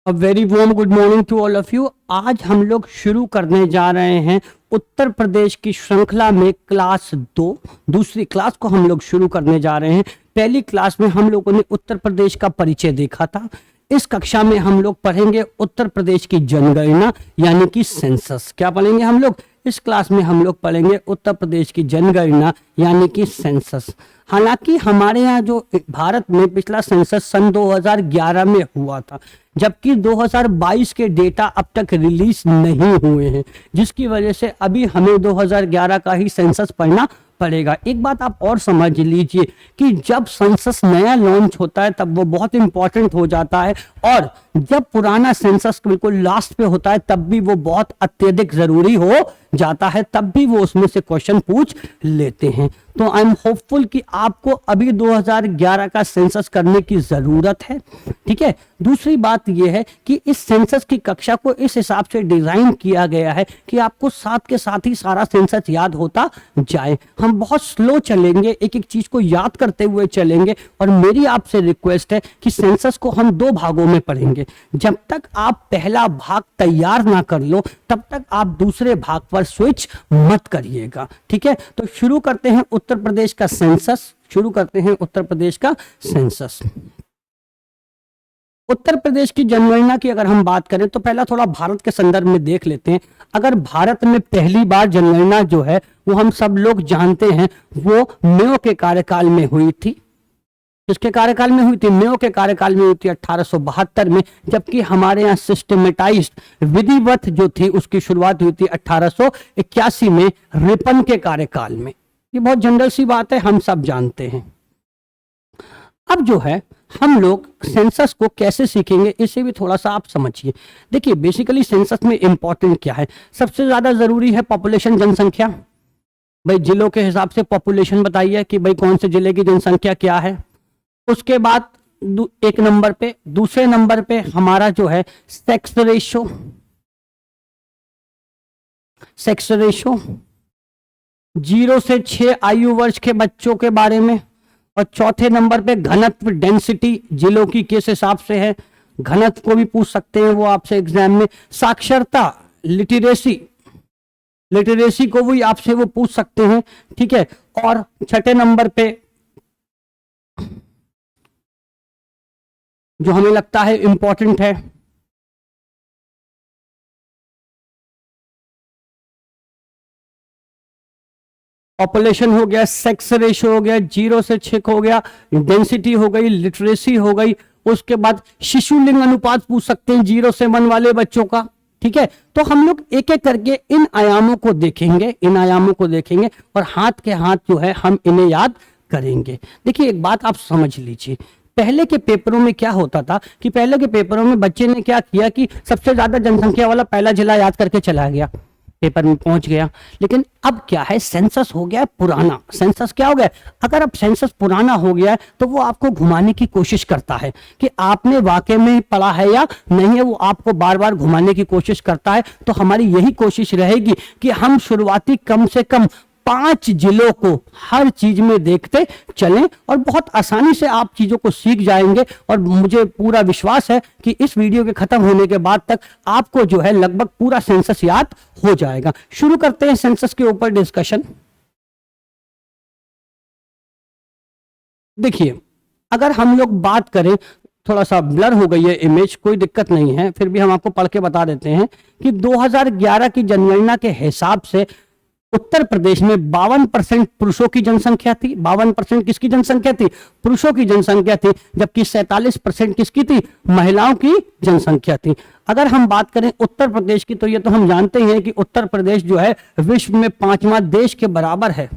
A very warm good morning to all of you. आज हम लोग शुरू करने जा रहे हैं उत्तर प्रदेश की श्रृंखला में क्लास 2। दूसरी क्लास को हम लोग शुरू करने जा रहे हैं। पहली क्लास में हम लोगों ने उत्तर प्रदेश का परिचय देखा था। इस कक्षा में हम लोग पढ़ेंगे उत्तर प्रदेश की जनगणना यानी कि सेंसस। क्या पढ़ेंगे हम लोग? इस क्लास में हम लोग पढ़ेंगे उत्तर प्रदेश की जनगणना यानी कि सेंसस। हालांकि हमारे यहाँ जो भारत में पिछला सेंसस सन 2011 में हुआ था, जबकि 2022 के डेटा अब तक रिलीज नहीं हुए हैं, जिसकी वजह से अभी हमें 2011 का ही सेंसस पढ़ना पड़ेगा। एक बात आप और समझ लीजिए कि जब सेंसस नया लॉन्च होता है तब वो बहुत इंपॉर्टेंट हो जाता है, और जब पुराना सेंसस बिल्कुल लास्ट पे होता है तब भी वो बहुत अत्यधिक जरूरी हो जाता है, तब भी वो उसमें से क्वेश्चन पूछ लेते हैं। तो आई एम होपफुल कि आपको अभी 2011 का सेंसस करने की जरूरत है। ठीक है। दूसरी बात यह है कि इस सेंसस की कक्षा को इस हिसाब से डिजाइन किया गया है कि आपको साथ के साथ ही सारा सेंसस याद होता जाए। हम बहुत स्लो चलेंगे, एक एक चीज को याद करते हुए चलेंगे, और मेरी आपसे रिक्वेस्ट है कि सेंसस को हम 2 भागों में पढ़ेंगे। जब तक आप पहला भाग तैयार ना कर लो तब तक आप दूसरे भाग पर स्विच मत करिएगा। ठीक है। तो शुरू करते हैं उत्तर प्रदेश का सेंसस। उत्तर प्रदेश की जनगणना की अगर हम बात करें तो पहला थोड़ा भारत के संदर्भ में देख लेते हैं। अगर भारत में पहली बार जनगणना जो है वो हम सब लोग जानते हैं वो मेयो के कार्यकाल में हुई थी। किसके कार्यकाल में हुई थी? मेयो के कार्यकाल में हुई थी 1872 में, जबकि हमारे यहाँ सिस्टमेटाइज्ड विधिवत जो थी उसकी शुरुआत हुई थी 1881 में रिपन के कार्यकाल में। ये बहुत जनरल सी बात है, हम सब जानते हैं। अब जो है हम लोग सेंसस को कैसे सीखेंगे इसे भी थोड़ा सा आप समझिए। देखिए बेसिकली सेंसस में इंपॉर्टेंट क्या है? सबसे ज्यादा जरूरी है पॉपुलेशन, जनसंख्या। भाई जिलों के हिसाब से पॉपुलेशन बताइए कि भाई कौन से जिले की जनसंख्या क्या है। उसके बाद एक नंबर पे, दूसरे नंबर पे हमारा जो है सेक्स रेशो 0 से 6 आयु वर्ष के बच्चों के बारे में, और चौथे नंबर पे घनत्व, डेंसिटी जिलों की किस हिसाब से है, घनत्व को भी पूछ सकते हैं वो आपसे एग्जाम में। साक्षरता, लिटरेसी को भी आपसे वो पूछ सकते हैं। ठीक है। और छठे नंबर पे जो हमें लगता है इंपॉर्टेंट है, पॉपुलेशन हो गया, सेक्स रेशो हो गया, 0 से 6 हो गया, डेंसिटी हो गई, लिटरेसी हो गई। उसके बाद शिशु लिंग अनुपात पूछ सकते हैं 0 से 1 वाले बच्चों का। ठीक है। तो हम लोग एक एक करके इन आयामों को देखेंगे और हाथ के हाथ जो है हम इन्हें याद करेंगे। देखिए एक बात आप समझ लीजिए, पहले के पेपरों में क्या होता था कि पहले के पेपरों में बच्चे ने क्या किया कि सबसे ज्यादा जनसंख्या वाला पहला जिला याद करके चला गया, पेपर में पहुंच गया। लेकिन अब क्या है, सेंसस हो गया है पुराना। सेंसस क्या हो गया? अगर अब सेंसस पुराना हो गया है तो वो आपको घुमाने की कोशिश करता है कि आपने वाकई में पढ़ा है या नहीं है, वो आपको बार बार घुमाने की कोशिश करता है। तो हमारी यही कोशिश रहेगी कि हम शुरुआती कम से कम 5 जिलों को हर चीज में देखते चलें, और बहुत आसानी से आप चीजों को सीख जाएंगे। और मुझे पूरा विश्वास है कि इस वीडियो के खत्म होने के बाद तक आपको जो है लगभग पूरा सेंसस याद हो जाएगा। शुरू करते हैं सेंसस के ऊपर डिस्कशन। देखिए अगर हम लोग बात करें, थोड़ा सा ब्लर हो गई है इमेज, कोई दिक्कत नहीं है, फिर भी हम आपको पढ़ के बता देते हैं कि 2011 की जनगणना के हिसाब से उत्तर प्रदेश में 52% पुरुषों की जनसंख्या थी। 52% किसकी जनसंख्या थी? पुरुषों की जनसंख्या थी, जबकि 47% किसकी थी? महिलाओं की जनसंख्या थी। अगर हम बात करें उत्तर प्रदेश की तो ये तो हम जानते हैं कि उत्तर प्रदेश जो है विश्व में 5वां देश के बराबर है।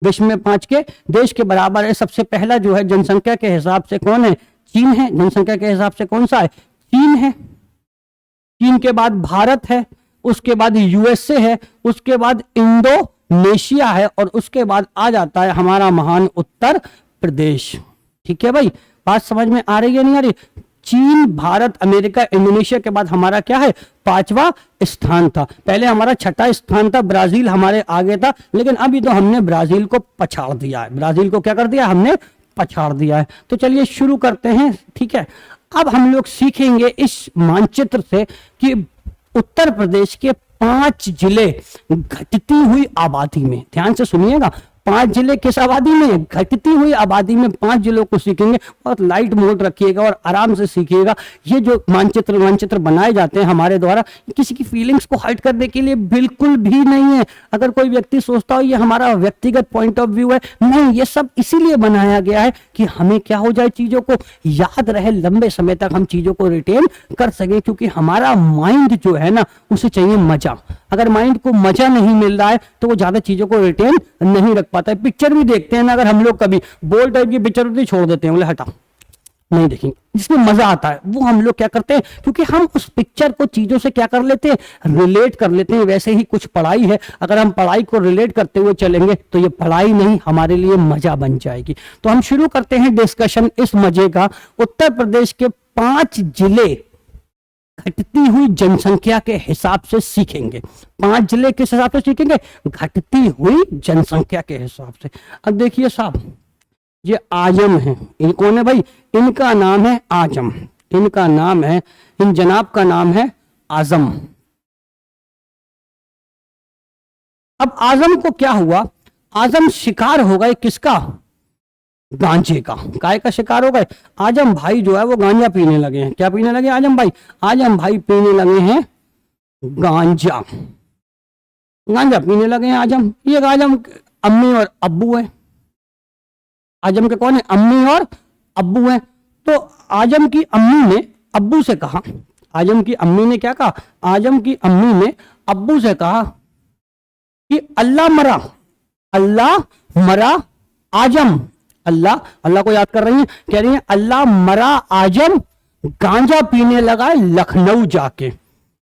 विश्व में 5 के देश के बराबर है। सबसे पहला जो है जनसंख्या के हिसाब से कौन है? चीन है। जनसंख्या के हिसाब से कौन सा है? चीन है। चीन के बाद भारत है, उसके बाद यूएसए है, उसके बाद इंडोनेशिया है, और उसके बाद आ जाता है हमारा महान उत्तर प्रदेश। ठीक है भाई, बात समझ में आ रही है नहीं आ रही? चीन, भारत, अमेरिका, इंडोनेशिया के बाद हमारा क्या है? 5वां स्थान था। पहले हमारा 6ठा स्थान था, ब्राजील हमारे आगे था, लेकिन अभी तो हमने ब्राजील को पछाड़ दिया है। ब्राजील को क्या कर दिया हमने? पछाड़ दिया है। तो चलिए शुरू करते हैं। ठीक है। अब हम लोग सीखेंगे इस मानचित्र से कि उत्तर प्रदेश के 5 जिले घटती हुई आबादी में, ध्यान से सुनिएगा, 5 जिले किस आबादी में, घटती हुई आबादी में 5 जिलों को सीखेंगे। बहुत लाइट मोड रखिएगा और आराम से सीखिएगा। ये जो मानचित्र बनाए जाते हैं हमारे द्वारा, किसी की फीलिंग्स को हर्ट करने के लिए बिल्कुल भी नहीं है। अगर कोई व्यक्ति सोचता हो ये हमारा व्यक्तिगत पॉइंट ऑफ व्यू है, नहीं, ये सब इसीलिए बनाया गया है कि हमें क्या हो जाए, चीजों को याद रहे, लंबे समय तक हम चीजों को रिटेन कर सके, क्योंकि हमारा माइंड जो है ना, उसे चाहिए मजा। अगर माइंड को मजा नहीं मिल रहा है तो वो ज्यादा चीजों को रिटेन नहीं रख पाता है। पिक्चर भी देखते हैं ना, अगर हम लोग कभी बोल टाइप की पिक्चर होती छोड़ देते हैं, बोले हटा, नहीं देखेंगे, जिसमें मजा आता है वो हम लोग क्या करते हैं, क्योंकि हम उस पिक्चर को चीजों से क्या कर लेते हैं, रिलेट कर लेते हैं। वैसे ही कुछ पढ़ाई है, अगर हम पढ़ाई को रिलेट करते हुए चलेंगे तो ये पढ़ाई नहीं, हमारे लिए मजा बन जाएगी। तो हम शुरू करते हैं डिस्कशन इस मजे का। उत्तर प्रदेश के 5 जिले घटती हुई जनसंख्या के हिसाब से सीखेंगे। 5 जिले किस हिसाब से सीखेंगे, घटती हुई जनसंख्या के हिसाब से। अब देखिए साहब, ये आजम है, इन कौन है भाई, इनका नाम है आजम, इनका नाम है, इन जनाब का नाम है आजम। अब आजम को क्या हुआ, आजम शिकार हो गए किसका, गांजे का। काय का शिकार हो गए, आजम भाई जो है वो गांजा पीने लगे हैं। क्या पीने लगे आजम भाई, आजम भाई पीने लगे हैं गांजा, गांजा पीने लगे हैं आजम। ये आजम अम्मी और अब्बू है, आजम के कौन है, अम्मी और अब्बू है। तो आजम की अम्मी ने अब्बू से कहा, आजम की अम्मी ने क्या कहा, आजम की अम्मी ने अब्बू से कहा कि अल्लाह मरा, अल्लाह मरा आजम, अल्लाह, अल्लाह को याद कर रही हैं, कह रही हैं अल्लाह मरा आजम गांजा पीने लगा लखनऊ जाके।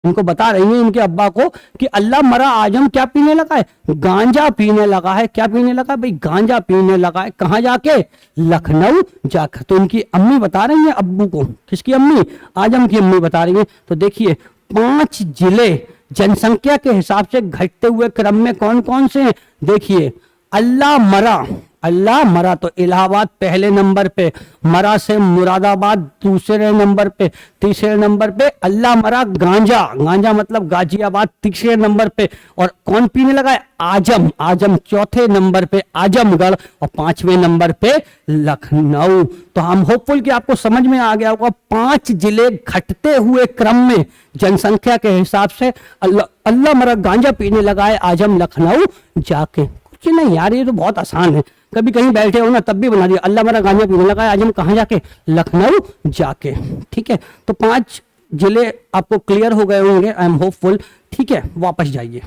इनको बता रही हैं इनके अब्बा को कि अल्लाह मरा आजम क्या पीने लगा है, गांजा पीने लगा है। क्या पीने लगा भाई, गांजा पीने लगा है, कहां जाके, लखनऊ जाकर। तो इनकी अम्मी बता रही हैं अब्बू को, किसकी अम्मी, आजम की अम्मी बता रही हैं। तो देखिए 5 जिले जनसंख्या के हिसाब से घटते हुए क्रम में कौन कौन से हैं, देखिए अल्लाह मरा, अल्लाह मरा तो इलाहाबाद पहले नंबर पे, मरा से मुरादाबाद दूसरे नंबर पे, तीसरे नंबर पे अल्लाह मरा गांजा, गांजा मतलब गाजियाबाद तीसरे नंबर पे। और कौन पीने लगा है, आजम, आजम चौथे नंबर पे आजमगढ़, और 5वें नंबर पे लखनऊ। तो हम होपफुल कि आपको समझ में आ गया होगा, 5 जिले घटते हुए क्रम में जनसंख्या के हिसाब से अल्लाह मरा गांजा पीने लगा है आजम लखनऊ जाके। कुछ नहीं यार, ये तो बहुत आसान है, कभी कहीं बैठे हो ना तब भी बना दिया, अल्लाह मरा गांजा पीने लगा है आजम कहां जाके, लखनऊ जाके। ठीक है, तो 5 जिले आपको क्लियर हो गए होंगे, आई एम होपफुल। ठीक है, वापस जाइए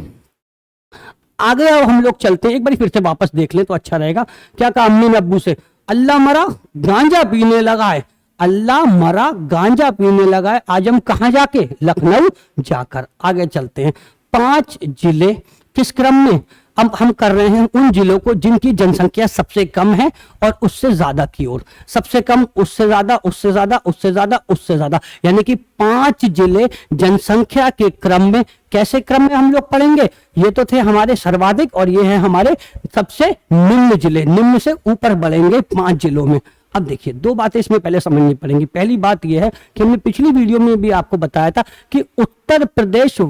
आगे। अब हम लोग चलते हैं, एक बार फिर से वापस देख ले तो अच्छा रहेगा। क्या कहा अम्मी ने अब्बू से, अल्लाह मरा गांजा पीने लगा है, अल्लाह मरा गांजा पीने लगा है आजम कहां जाके, लखनऊ जाकर। आगे चलते हैं, 5 जिले किस क्रम में, अब हम कर रहे हैं उन जिलों को जिनकी जनसंख्या सबसे कम है और उससे ज्यादा की ओर, सबसे कम, उससे ज्यादा, उससे ज्यादा, उससे ज्यादा, उससे ज्यादा, यानी कि 5 जिले जनसंख्या के क्रम में। कैसे क्रम में हम लोग पढ़ेंगे, ये तो थे हमारे सर्वाधिक और ये है हमारे सबसे निम्न जिले, निम्न से ऊपर बढ़ेंगे 5 जिलों में। अब देखिए 2 बातें इसमें पहले समझनी पड़ेंगी। पहली बात यह है कि हमने पिछली वीडियो में भी आपको बताया था कि उत्तर प्रदेश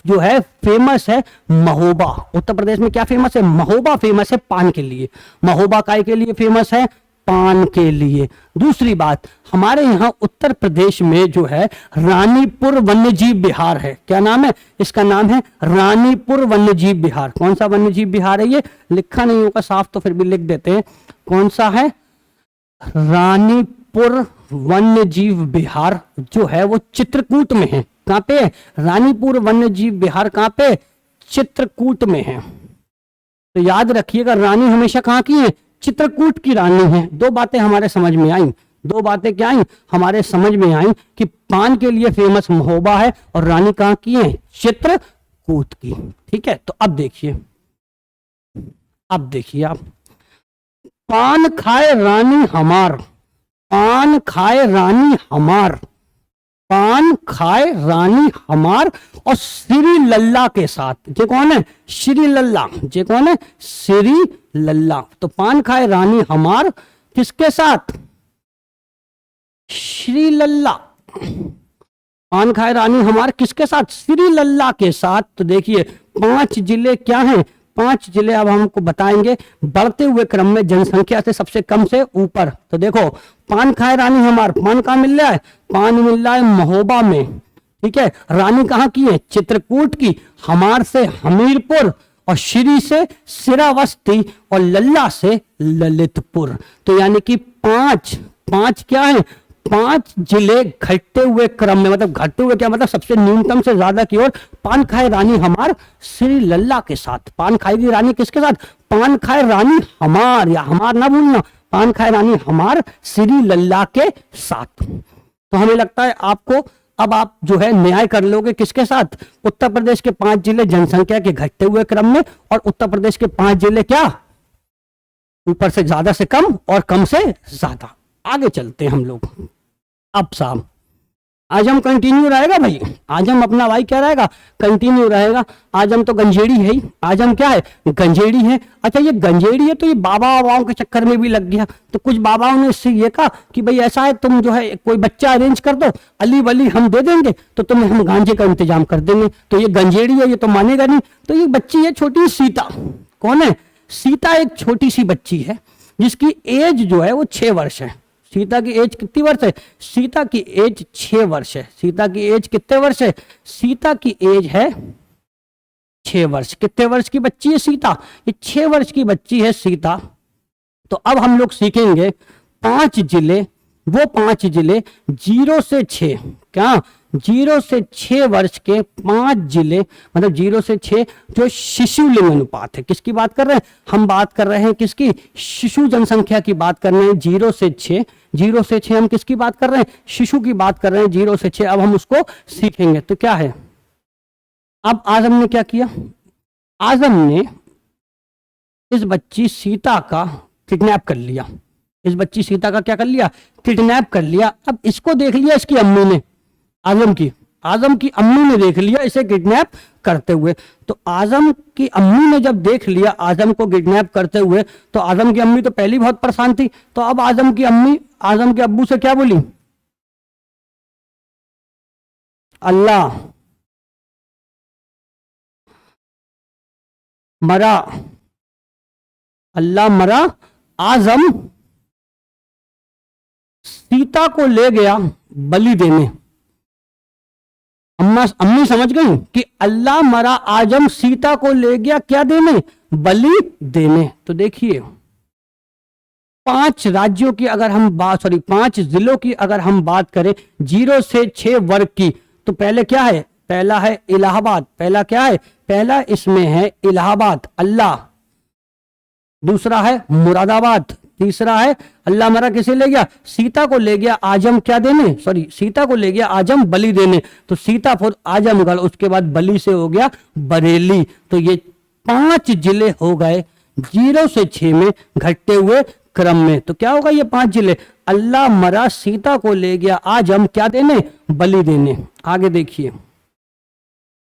जो है फेमस है महोबा। उत्तर प्रदेश में क्या फेमस है, महोबा फेमस है पान के लिए। महोबा काय के लिए फेमस है, पान के लिए। दूसरी बात, हमारे यहाँ उत्तर प्रदेश में जो है रानीपुर वन्यजीव विहार है। क्या नाम है इसका, नाम है रानीपुर वन्यजीव विहार। कौन सा वन्यजीव विहार है, ये लिखा नहीं होगा साफ तो फिर भी लिख देते हैं, कौन सा है, रानीपुर वन्यजीव विहार जो है वो चित्रकूट में है। कहां पे, रानीपुर वन्यजीव विहार कहां पे, चित्रकूट में है। तो याद रखिएगा रानी हमेशा कहां की है, चित्रकूट की रानी है। 2 बातें हमारे समझ में आई, 2 बातें क्या आई हमारे समझ में आई कि पान के लिए फेमस महोबा है और रानी कहां की है, चित्रकूट की। ठीक है, तो अब देखिए, अब देखिए आप, पान खाए रानी हमार, पान खाए रानी हमार, पान खाए रानी हमार, और श्री लल्ला के साथ। ये कौन है, श्री लल्ला, ये कौन है, श्री लल्ला। तो पान खाए रानी हमार किसके साथ, श्री लल्ला। पान खाए रानी हमार किसके साथ? श्री लल्ला के साथ। तो देखिए 5 जिले क्या हैं? 5 जिले अब हमको बताएंगे बढ़ते हुए क्रम में जनसंख्या से सबसे कम से ऊपर। तो देखो पान खाए रानी हमार, पान कहाँ मिल रहा है? पान मिल रहा है महोबा में, ठीक है। रानी कहाँ की है? चित्रकूट की। हमार से हमीरपुर, और श्री से सिरावस्ती, और लल्ला से ललितपुर। तो यानी कि 5 क्या है? 5 जिले घटते हुए क्रम में, मतलब घटते हुए क्या मतलब सबसे न्यूनतम से ज्यादा की ओर। पान खाए रानी हमार श्री लल्ला के साथ। पान खाएगी रानी किसके साथ? पान खाए रानी हमार, या हमार ना भूलना, पान खाए रानी हमार श्री लल्ला के साथ। तो हमें लगता है आपको अब आप जो है न्याय कर लोगे किसके साथ? उत्तर प्रदेश के 5 जिले जनसंख्या के घटते हुए क्रम में, और उत्तर प्रदेश के 5 जिले क्या? ऊपर से ज्यादा से कम और कम से ज्यादा। आगे चलते हैं हम लोग। अब साहब आज हम कंटिन्यू रहेगा भाई, आज हम अपना भाई क्या रहेगा? कंटिन्यू रहेगा। आज हम तो गंजेड़ी है ही, आज हम क्या है? गंजेड़ी है। अच्छा ये गंजेड़ी है तो ये बाबा बाबाओं के चक्कर में भी लग गया। तो कुछ बाबाओं ने इससे ये कहा कि भाई ऐसा है तुम जो है कोई बच्चा अरेंज कर दो, अली वली हम दे देंगे, तो तुम्हें हम गांजे का इंतजाम कर देंगे। तो ये गंजेड़ी है, ये तो मानेगा नहीं। तो ये बच्ची है छोटी सीता। कौन है? सीता एक छोटी सी बच्ची है जिसकी एज जो है वो 6 वर्ष है। सीता की एज कितनी वर्ष है? सीता की एज 6 वर्ष है। सीता की एज कितने वर्ष है? सीता की एज है 6 वर्ष। कितने वर्ष की बच्ची है सीता? ये 6 वर्ष की बच्ची है सीता। तो अब हम लोग सीखेंगे 5 जिले, वो 5 जिले 0 से 6, क्या 0 से 6 वर्ष के 5 जिले, मतलब 0 से 6 जो शिशु लिंग अनुपात है। किसकी बात कर रहे हैं? हम बात कर रहे हैं किसकी? शिशु जनसंख्या की बात कर रहे हैं। 0 से 6, 0 से 6 हम किसकी बात कर रहे हैं? शिशु की बात कर रहे हैं 0 से 6। अब हम उसको सीखेंगे। तो क्या है? अब आजम ने क्या किया? आजम ने इस बच्ची सीता का किडनैप कर लिया। इस बच्ची सीता का क्या कर लिया? किडनैप कर लिया। अब इसको देख लिया इसकी अम्मी ने, आजम की अम्मी ने देख लिया इसे किडनैप करते हुए। तो आजम की अम्मी ने जब देख लिया आजम को किडनैप करते हुए, तो आजम की अम्मी तो पहली बहुत परेशान थी। तो अब आजम की अम्मी आजम के अब्बू से क्या बोली? अल्लाह मरा, अल्लाह मरा, आजम सीता को ले गया बलि देने। अम्मी समझ गई कि अल्लाह मरा, आजम सीता को ले गया क्या देने? बलि देने। तो देखिए 5 राज्यों की अगर हम बात, 5 जिलों की अगर हम बात करें 0 से 6 वर्ग की, तो पहले क्या है? पहला है इलाहाबाद। पहला क्या है? पहला इसमें है इलाहाबाद, अल्लाह। दूसरा है मुरादाबाद। तीसरा है अल्लाह मरा किसे ले गया? सीता को ले गया आजम क्या देने? सीता को ले गया आजम बलि देने। तो सीता फिर आजमगढ़, उसके बाद बलि से हो गया बरेली। तो ये 5 जिले हो गए 0 से 6 में घटते हुए क्रम में। तो क्या होगा ये 5 जिले? अल्लाह मरा, सीता को ले गया आजम क्या देने? बलि देने। आगे देखिए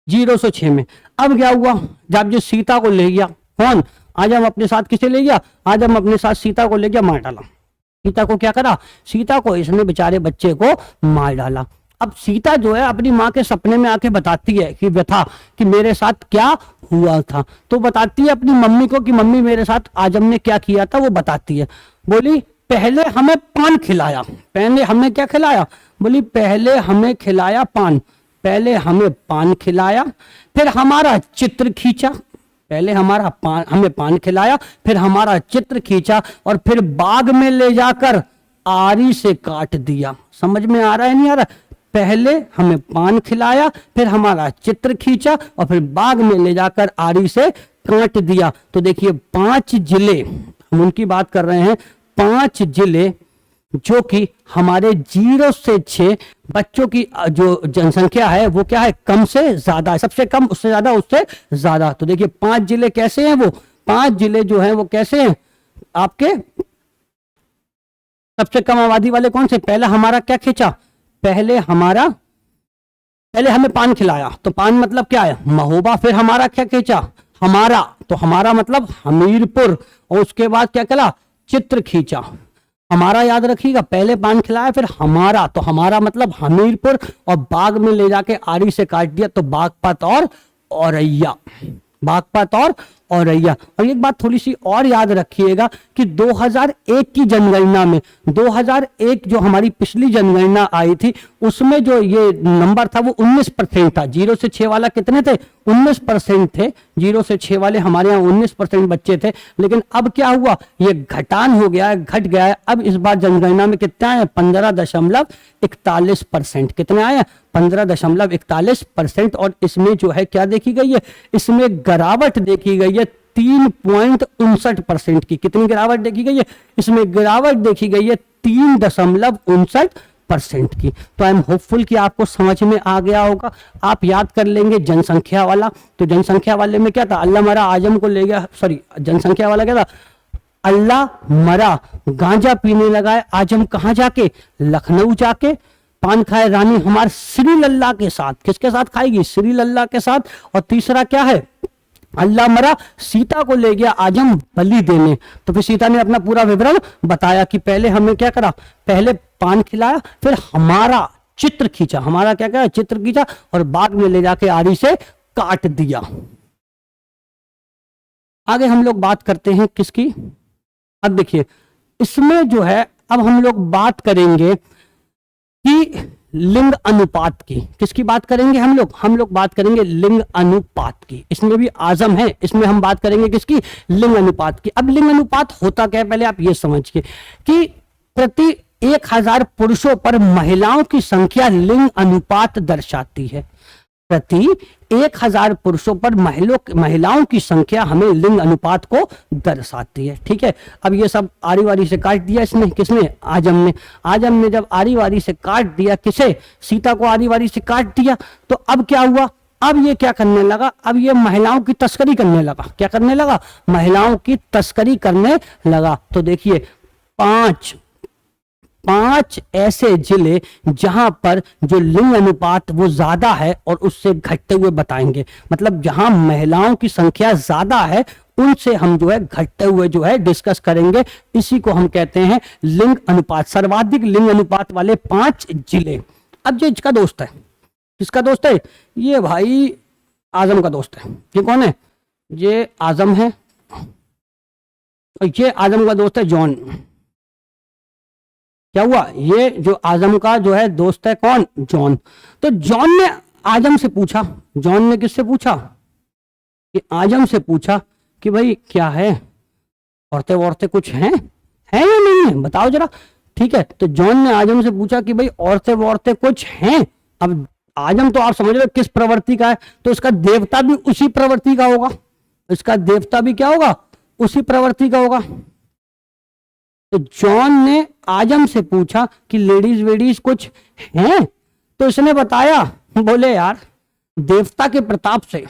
0 से 6 में अब क्या हुआ? जब जो सीता को ले गया, कौन? आजम अपने साथ किसे ले गया? आजम अपने साथ सीता को ले गया, मार डाला। सीता को क्या करा? सीता को इसने बेचारे बच्चे को मार डाला। अब सीता जो है अपनी माँ के सपने में आके बताती है कि व्यथा कि मेरे साथ क्या हुआ था। तो बताती है अपनी मम्मी को कि मम्मी मेरे साथ आजम ने क्या किया था। वो बताती है, बोली पहले हमें पान खिलाया। पहले हमें क्या खिलाया? बोली पहले हमें खिलाया पान। पहले हमें पान खिलाया, फिर हमारा चित्र खींचा। पहले हमें पान खिलाया, फिर हमारा चित्र खींचा, और फिर बाग में ले जाकर आरी से काट दिया। समझ में आ रहा है नहीं आ रहा? पहले हमें पान खिलाया, फिर हमारा चित्र खींचा, और फिर बाग में ले जाकर आरी से काट दिया। तो देखिए 5 जिले हम उनकी बात कर रहे हैं। 5 जिले जो कि हमारे 0 से 6 बच्चों की जो जनसंख्या है वो क्या है? कम से ज्यादा है। सबसे कम उससे ज्यादा, उससे ज्यादा। तो देखिए 5 जिले कैसे हैं? वो 5 जिले जो हैं वो कैसे हैं आपके? सबसे कम आबादी वाले कौन से? पहला हमारा क्या खींचा? पहले हमें पान खिलाया। तो पान मतलब क्या है? महोबा। फिर हमारा क्या खींचा? हमारा। तो हमारा मतलब हमीरपुर। और उसके बाद क्या खिला? चित्र खींचा। हमारा याद रखिएगा, पहले पान खिलाया फिर हमारा, तो हमारा मतलब हमीरपुर, और बाग में ले जाके आरी से काट दिया तो बागपत और औरैया, बागपत और औरैया। और एक बात थोड़ी सी और याद रखिएगा कि 2001 की जनगणना में, 2001 जो हमारी पिछली जनगणना आई थी उसमें जो ये नंबर था वो 19% था। 0 से 6 वाला कितने थे? 19% थे। 0 से 6 वाले हमारे यहाँ 19% बच्चे थे। लेकिन अब क्या हुआ, ये घटान हो गया है, घट गया है। अब इस बार जनगणना में कितने आए? 15.41%। कितने आए? 15.41%। और इसमें जो है क्या देखी गई है? इसमें गिरावट देखी गई है 3.59% की। कितनी गिरावट देखी गई है? इसमें गिरावट देखी गई है 3.59% की। तो आई एम होपफुल कि आपको समझ में आ गया होगा। आप याद कर लेंगे जनसंख्या वाला। तो जनसंख्या वाले में क्या था? अल्लाह मरा आजम को ले गया, सॉरी जनसंख्या वाला क्या था? अल्लाह मरा, गांजा पीने लगा है आजम, कहां जाके? लखनऊ जाके। पान खाए रानी हमार श्री लल्ला के साथ। किसके साथ खाएगी? श्री लल्ला के साथ। और तीसरा क्या है? अल्लाह मरा, सीता को ले गया आजम बलि देने। तो फिर सीता ने अपना पूरा विवरण बताया कि पहले हमने क्या करा, पहले पान खिलाया, फिर हमारा चित्र खींचा, हमारा क्या क्या चित्र खींचा, और बाग में ले जाके आरी से काट दिया। आगे हम लोग बात करते हैं किसकी? अब देखिए इसमें जो है, अब हम लोग बात करेंगे कि लिंग अनुपात की। किसकी बात करेंगे हम लोग बात करेंगे लिंग अनुपात की। इसमें भी आजम है, इसमें हम बात करेंगे किसकी? लिंग अनुपात की। अब लिंग अनुपात होता क्या है, पहले आप ये समझिए कि प्रति 1000 पुरुषों पर महिलाओं की संख्या लिंग अनुपात दर्शाती है। प्रति 1000 पुरुषों पर महिलाओं की संख्या हमें लिंग अनुपात को दर्शाती है। ठीक है, अब ये सब आरी वारी से काट दिया इसने, किसने? आजम ने। आजम ने जब आरी वारी से काट दिया, किसे? सीता को आरी वारी से काट दिया। तो अब क्या हुआ? अब ये क्या करने लगा? अब ये महिलाओं की तस्करी करने लगा। क्या करने लगा? महिलाओं की तस्करी करने लगा। तो देखिए पांच ऐसे जिले जहां पर जो लिंग अनुपात वो ज्यादा है और उससे घटते हुए बताएंगे। मतलब जहां महिलाओं की संख्या ज्यादा है उनसे हम जो है घटते हुए जो है डिस्कस करेंगे। इसी को हम कहते हैं लिंग अनुपात। सर्वाधिक लिंग अनुपात वाले 5 जिले। अब जो इसका दोस्त है, किसका दोस्त है? ये भाई आजम का दोस्त है। ये कौन है? ये आजम है, ये आजम का दोस्त है जॉन। क्या हुआ? ये जो आजम का जो है दोस्त है कौन? जॉन। तो जॉन ने आजम से पूछा, जॉन ने किससे पूछा? कि आजम से पूछा कि भाई क्या है, औरतें औरतें कुछ हैं या नहीं है, बताओ जरा। ठीक है, तो जॉन ने आजम से पूछा कि भाई औरतें औरतें कुछ हैं। अब आजम तो आप समझ रहे हो किस प्रवृत्ति का है, तो इसका देवता भी उसी प्रवृत्ति का होगा। इसका देवता भी क्या होगा? उसी प्रवृत्ति का होगा। तो जॉन ने आजम से पूछा कि लेडीज वेडीज कुछ हैं? तो इसने बताया, बोले यार देवता के प्रताप से।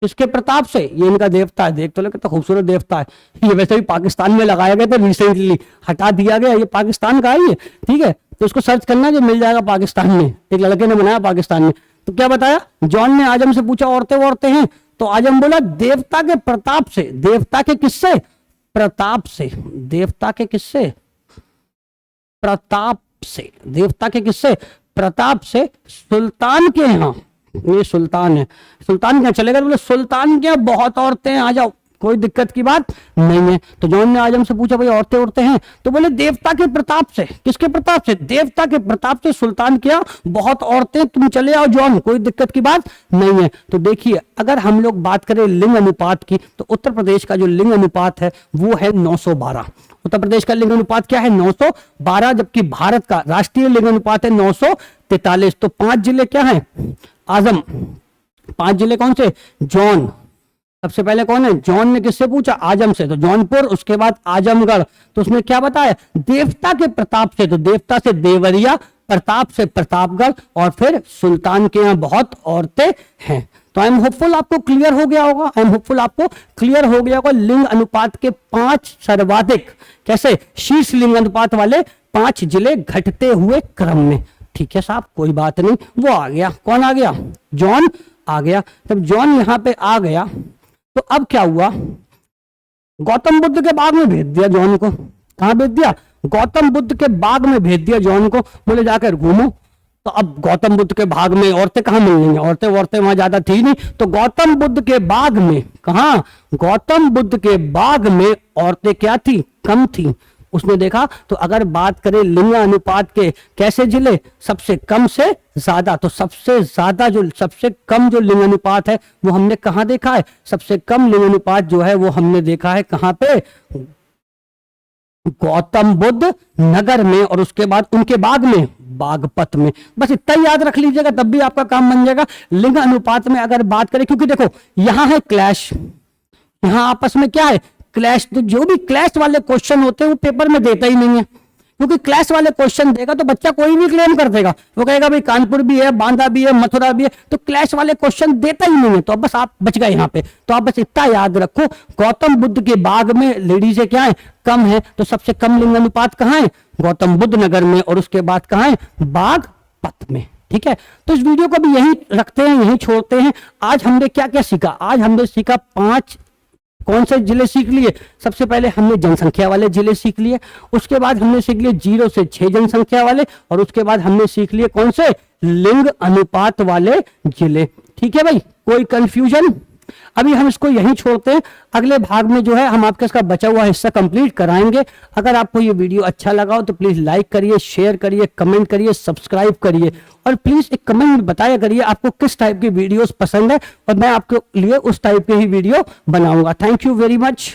किसके प्रताप से? ये इनका देवता है। देख तो लो कितना खूबसूरत देवता है। ये वैसे भी पाकिस्तान में लगाया गया था, रिसेंटली हटा दिया गया। ये पाकिस्तान का है ये, ठीक है। तो इसको सर्च करना जो मिल जाएगा पाकिस्तान में, एक लड़के ने बनाया पाकिस्तान में। तो क्या बताया? जॉन ने आजम से पूछा औरतें औरतें हैं? तो आजम बोला देवता के प्रताप से। देवता के किससे? प्रताप से। देवता के किससे? प्रताप से। देवता के किससे? प्रताप से। सुल्तान के यहाँ, ये सुल्तान है, सुल्तान क्या चलेगा? बोले सुल्तान के यहाँ बहुत औरतें हैं, आ जाओ, कोई दिक्कत की बात नहीं है। तो जॉन ने आजम से पूछा भाई औरतें औरतें हैं? तो बोले देवता के प्रताप से। किसके प्रताप से? देवता के प्रताप से सुल्तान के यहाँ बहुत औरतें, तुम चले आओ जॉन, कोई दिक्कत की बात नहीं है। तो देखिए अगर हम लोग बात करें लिंग अनुपात की, तो उत्तर प्रदेश का जो लिंग अनुपात है वो है 912। उत्तर प्रदेश का लिंग अनुपात क्या है? 912। जबकि भारत का राष्ट्रीय लिंग अनुपात है 943। तो 5 जिले क्या है? आजम। 5 जिले कौन से? जॉन। सबसे पहले कौन है? जॉन ने किससे पूछा? आजम से। तो जौनपुर, उसके बाद आजमगढ़। तो उसमें क्या बताया? देवता के प्रताप से। तो देवता से देवरिया, प्रताप से प्रतापगढ़, और फिर सुल्तान के यहाँ बहुत औरतें हैं। तो आई एम होपफुल आपको क्लियर हो गया होगा। आई एम होपफुल आपको क्लियर हो गया होगा लिंग अनुपात के 5 सर्वाधिक कैसे शीर्ष लिंग अनुपात वाले 5 जिले घटते हुए क्रम में। ठीक है साहब, कोई बात नहीं। वो आ गया, कौन आ गया? जॉन आ गया। जब जॉन यहाँ पे आ गया तो अब क्या हुआ? गौतम बुद्ध के बाग में भेज दिया जॉन को। कहाँ भेज दिया? गौतम बुद्ध के बाग में भेज दिया जॉन को, बोले जाकर घूमो। तो अब गौतम बुद्ध के बाग में औरतें कहाँ मिलेंगी? औरतें वहां ज्यादा थी नहीं, तो गौतम बुद्ध के बाग में, कहा? गौतम बुद्ध के बाग में औरतें क्या थी? कम थी। उसने देखा तो अगर बात करें लिंग अनुपात के कैसे जिले, सबसे कम से ज्यादा, तो सबसे ज्यादा जो सबसे कम जो लिंग अनुपात है वो हमने कहाँ देखा है? सबसे कम लिंग अनुपात जो है वो हमने देखा है कहाँ पे? गौतम बुद्ध नगर में, और उसके बाद उनके बाग में, बागपत में। बस इतना ही याद रख लीजिएगा, तब भी आपका काम बन जाएगा। लिंग अनुपात में अगर बात करें, क्योंकि देखो यहां है क्लैश, यहां आपस में क्या है? क्लैश। तो जो भी क्लैश वाले क्वेश्चन होते हैं वो पेपर में देता ही नहीं है, क्योंकि क्लैश वाले क्वेश्चन देगा तो बच्चा कोई भी क्लेम कर देगा, वो कहेगा भाई कानपुर भी है, बांदा भी है, मथुरा भी है, तो क्लैश वाले क्वेश्चन देता ही नहीं है। तो अब बस आप बच गए यहाँ पे। तो आप बस इतना याद रखो, गौतम बुद्ध के बाग में लेडीजें क्या है? कम है। तो सबसे कम लिंग अनुपात कहाँ है? गौतम बुद्ध नगर में, और उसके बाद कहाँ है? बागपत में। ठीक है, तो इस वीडियो को भी यही रखते हैं, यही छोड़ते हैं। आज हमने क्या क्या सीखा? आज हमने सीखा 5 कौन से जिले सीख लिए? सबसे पहले हमने जनसंख्या वाले जिले सीख लिए, उसके बाद हमने सीख लिए 0 से 6 जनसंख्या वाले, और उसके बाद हमने सीख लिए कौन से? लिंग अनुपात वाले जिले। ठीक है भाई, कोई कंफ्यूजन? अभी हम इसको यहीं छोड़ते हैं, अगले भाग में जो है हम आपका इसका बचा हुआ हिस्सा कंप्लीट कराएंगे। अगर आपको ये वीडियो अच्छा लगा हो तो प्लीज लाइक करिए, शेयर करिए, कमेंट करिए, सब्सक्राइब करिए, और प्लीज एक कमेंट में बताया करिए आपको किस टाइप की वीडियोस पसंद है, और मैं आपके लिए उस टाइप के ही वीडियो बनाऊंगा। Thank you very much.